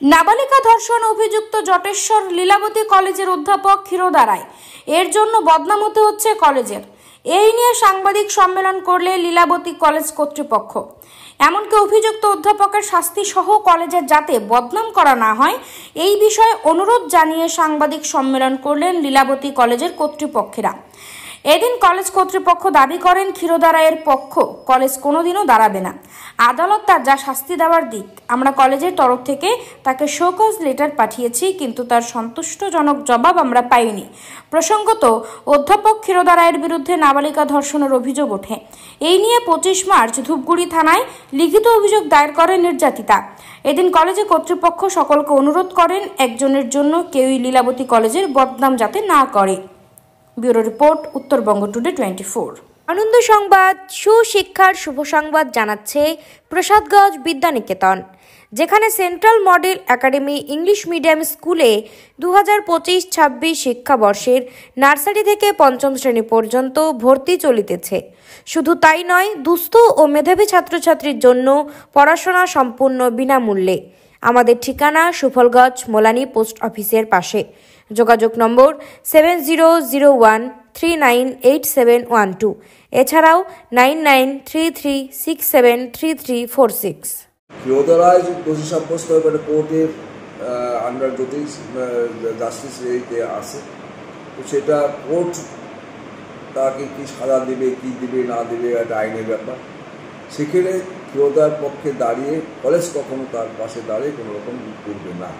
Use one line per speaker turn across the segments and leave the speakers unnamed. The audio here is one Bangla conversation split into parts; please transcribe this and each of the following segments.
নাবালিকা ধর্ষণ অভিযুক্ত জটেশ্বর লীলাবতী কলেজের অধ্যাপক ক্ষীরোদা রায়, এর জন্য বদনাম হতে হচ্ছে কলেজের। এই নিয়ে সাংবাদিক সম্মেলন করলে লীলাবতী কলেজ কর্তৃপক্ষ। এমনকি অভিযুক্ত অধ্যাপকের শাস্তি সহ কলেজের যাতে বদনাম করা না হয় এই বিষয়ে অনুরোধ জানিয়ে সাংবাদিক সম্মেলন করলেন লীলাবতী কলেজের কর্তৃপক্ষেরা। এদিন কলেজ কর্তৃপক্ষ দাবি করেন ক্ষীরোদা রায়ের পক্ষ কলেজ কোনোদিনও দাঁড়াবে না। আদালত তার যা শাস্তি দেওয়ার দিক, আমরা কলেজের তরফ থেকে তাকে শোকজ লেটার পাঠিয়েছি, কিন্তু তার সন্তুষ্টজনক জবাব আমরা পাইনি। প্রসঙ্গত, অধ্যাপক ক্ষীরোদা রায়ের বিরুদ্ধে নাবালিকা ধর্ষণের অভিযোগ ওঠে। এই নিয়ে 25 মার্চ ধূপগুড়ি থানায় লিখিত অভিযোগ দায়ের করে নির্যাতিতা। এদিন কলেজে কর্তৃপক্ষ সকলকে অনুরোধ করেন একজনের জন্য কেউই লীলাবতী কলেজের বদনাম যাতে না করে। Bureau report, Uttarbanga today 24। আনন্দ সংবাদ, সুশিক্ষার শুভ সংবাদ জানাচ্ছে প্রসাদগঞ্জ বিদ্যানিকেতন, যেখানে central model academy English medium স্কুলে 2025-26 শিক্ষাবর্ষের নার্সারি থেকে পঞ্চম শ্রেণী পর্যন্ত ভর্তি চলিতেছে। শুধু তাই নয়, দুস্থ ও মেধাবী ছাত্রছাত্রীর জন্য পড়াশোনা সম্পূর্ণ বিনামূল্যে। আমাদের ঠিকানা সুফলগঞ্জ মোলানি পোস্ট অফিসের পাশে। যোগাযোগ নম্বর 7001398712, এছাড়াও 9933673346।
ক্ষীরোদা রায় দোষী সাব্যস্ত হয়ে কোর্টের আন্ডার জাস্টিস রেতে আসে, তো সেটা কোর্ট তাকে কি সাজা দেবে, কি দেবে না দেবে, একটা আইনের ব্যাপার। সেখানে ক্ষীরোদার পক্ষে দাঁড়িয়ে কলেজ কখনো তার পাশে দাঁড়িয়ে কোনো রকম করবে না,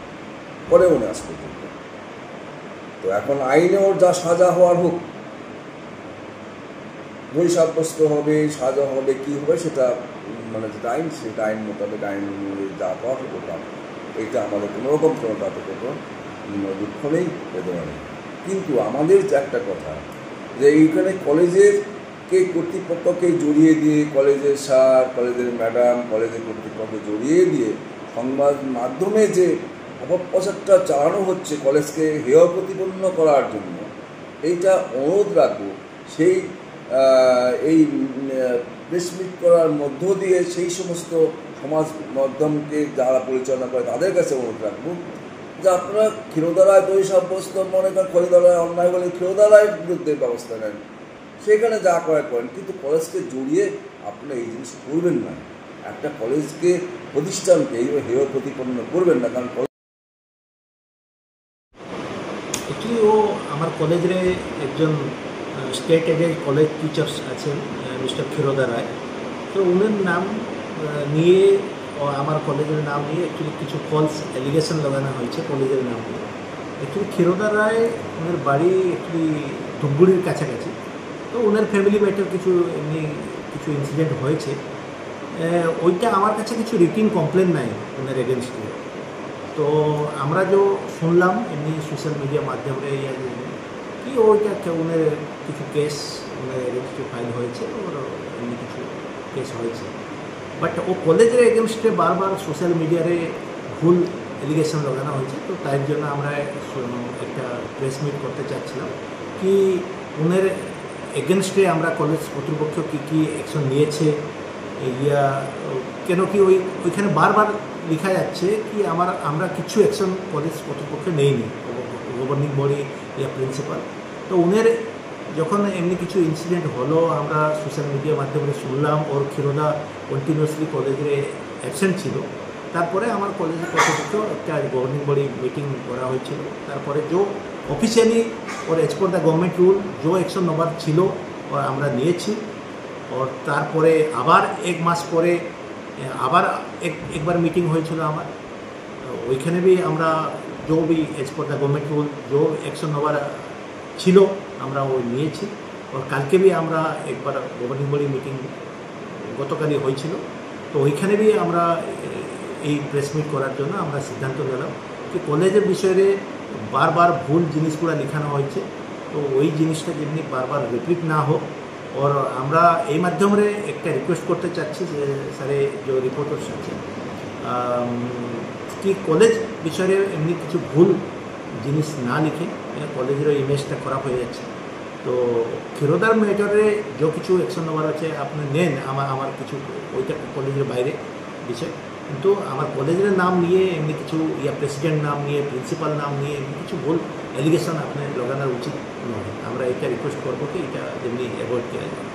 করেও না আজ পর্যন্ত। তো এখন আইনে ওর যা সাজা হওয়ার হোক, দোষী সাব্যস্ত হবে, সাজা হবে, কি হবে সেটা মানে যেটা আইন, সেটা আইন মোতাবেক আইন যা পাওয়া করতাম। এইটা আমাদের কোনোরকম কোনো তাতে কোনো দুঃখ নেই, বেদনা নেই। কিন্তু আমাদের যে একটা কথা, যে এইখানে কলেজের কর্তৃপক্ষকে জড়িয়ে দিয়ে, কলেজের স্যার, কলেজের ম্যাডাম, কলেজের কর্তৃপক্ষকে জড়িয়ে দিয়ে সংবাদ মাধ্যমে যে অপপ্রচারটা চালানো হচ্ছে কলেজকে হেয় প্রতিপন্ন করার জন্য, এইটা অনুরোধ রাখবো সেই এই প্রেসমিট করার মধ্য দিয়ে সেই সমস্ত সমাজ মাধ্যমকে যারা পরিচালনা করে তাদের কাছে অনুরোধ রাখবো যে আপনারা ক্ষীরোদা রায় দোষী সাব্যস্ত মনে করেন, ক্ষীরোদা রায় অন্যায় বলে ক্ষীরোদা রায়ের বিরুদ্ধে ব্যবস্থা নেন, সেখানে যা করেন, কিন্তু কলেজকে জড়িয়ে আপনারা এই জিনিস করবেন না। একটা কলেজকে, প্রতিষ্ঠানকে এইভাবে হেয় প্রতিপন্ন করবেন না। কারণ
অ্যাকচুয়ালি ও আমার কলেজের একজন স্টেট এডেড কলেজ টিচার্স আছেন, মিস্টার ক্ষীরোদা রায়। তো উনার নাম নিয়ে ও আমার কলেজের নাম নিয়ে অ্যাকচুয়ালি কিছু ফলস অ্যালিগেশন লাগানো হয়েছে কলেজের নাম নিয়ে। অ্যাকচুয়ালি ক্ষীরোদা রায় ওনার বাড়ি অ্যাকচুয়ালি ধূপগুড়ির কাছাকাছি। তো ওনার ফ্যামিলি ম্যাটার কিছু এমনি কিছু ইনসিডেন্ট হয়েছে, ওইটা আমার কাছে কিছু রিটিন কমপ্লেন নাই ওনার এগেনস্টে। তো আমরা যে শুনলাম এমনি সোশ্যাল মিডিয়া মাধ্যমে কি ওইটা ওনার কিছু কেস ওনার এগেনস্টে ফাইল হয়েছে, ওর এমনি কিছু কেস হয়েছে। বাট ও কলেজের এগেনস্টে বারবার সোশ্যাল মিডিয়ারে ভুল এলিগেশন লাগানো হয়েছে। তো তাই জন্য আমরা একটা প্রেস মিট করতে চাচ্ছিলাম কি ওনার এগেনস্টে আমরা কলেজ কর্তৃপক্ষ কী কী অ্যাকশন নিয়েছে, ইয়া কেন কি ওইখানে বারবার লেখা যাচ্ছে কি আমরা কিছু অ্যাকশন কলেজ কর্তৃপক্ষে নেইনি, গভর্নিং বডি ইয়া প্রিন্সিপাল। তো ওনার যখন এমনি কিছু ইনসিডেন্ট হলো, আমরা সোশ্যাল মিডিয়ার মাধ্যমে শুনলাম ওর ক্ষীরোদা কন্টিনিউসলি কলেজে অ্যাবসেন্ট ছিল। তারপরে আমার কলেজের কর্তৃপক্ষ একটা গভর্নিং বডি মিটিং করা হয়েছিল। তারপরে যে অফিসিয়ালি ওর as per the government rule যে অ্যাকশন নেবার ছিল আমরা নিয়েছি। ওর তারপরে আবার 1 মাস পরে আবার একবার মিটিং হয়েছিল আমার, ওইখানে भी আমরা जो भी as per the government rule जो एक्शन নেওয়ার ছিল আমরা ওই নিয়েছি। और কালকে भी আমরা একবার গভর্নিং বডি মিটিং গতকালই হয়েছিল। তো ওইখানে भी আমরা এই প্রেস মিট করার জন্য আমরা সিদ্ধান্ত নিলাম যে কলেজের বিষয়ে বারবার ভুল জিনিসগুলো লেখানো হয়েছে, তো ওই জিনিসটা যেমনি বারবার রিপিট না হোক। और আমরা এই মাধ্যমে একটা রিকোয়েস্ট করতে চাচ্ছি যে স্যারে যে রিপোর্টার্স আছে কি কলেজ বিষয়ে এমনি কিছু ভুল জিনিস না লিখে, কলেজের ইমেজটা খারাপ হয়ে যাচ্ছে। তো ক্ষীরোদার ম্যাটারে যে কিছু অ্যাকশন নেওয়ার আছে আপনি নেন, আমার কিছু ওইটা কলেজের বাইরে বিষয়। কিন্তু আমার কলেজের নাম নিয়ে এমনি কিছু প্রেসিডেন্ট নাম নিয়ে প্রিন্সিপাল নাম নিয়ে এমনি কিছু ভুল এলিগেশন আপনার লাগানোর উচিত নয়। আমরা এটা রিকোয়েস্ট করবো কি এটা যেমনি অ্যাভয়েড করা যায়।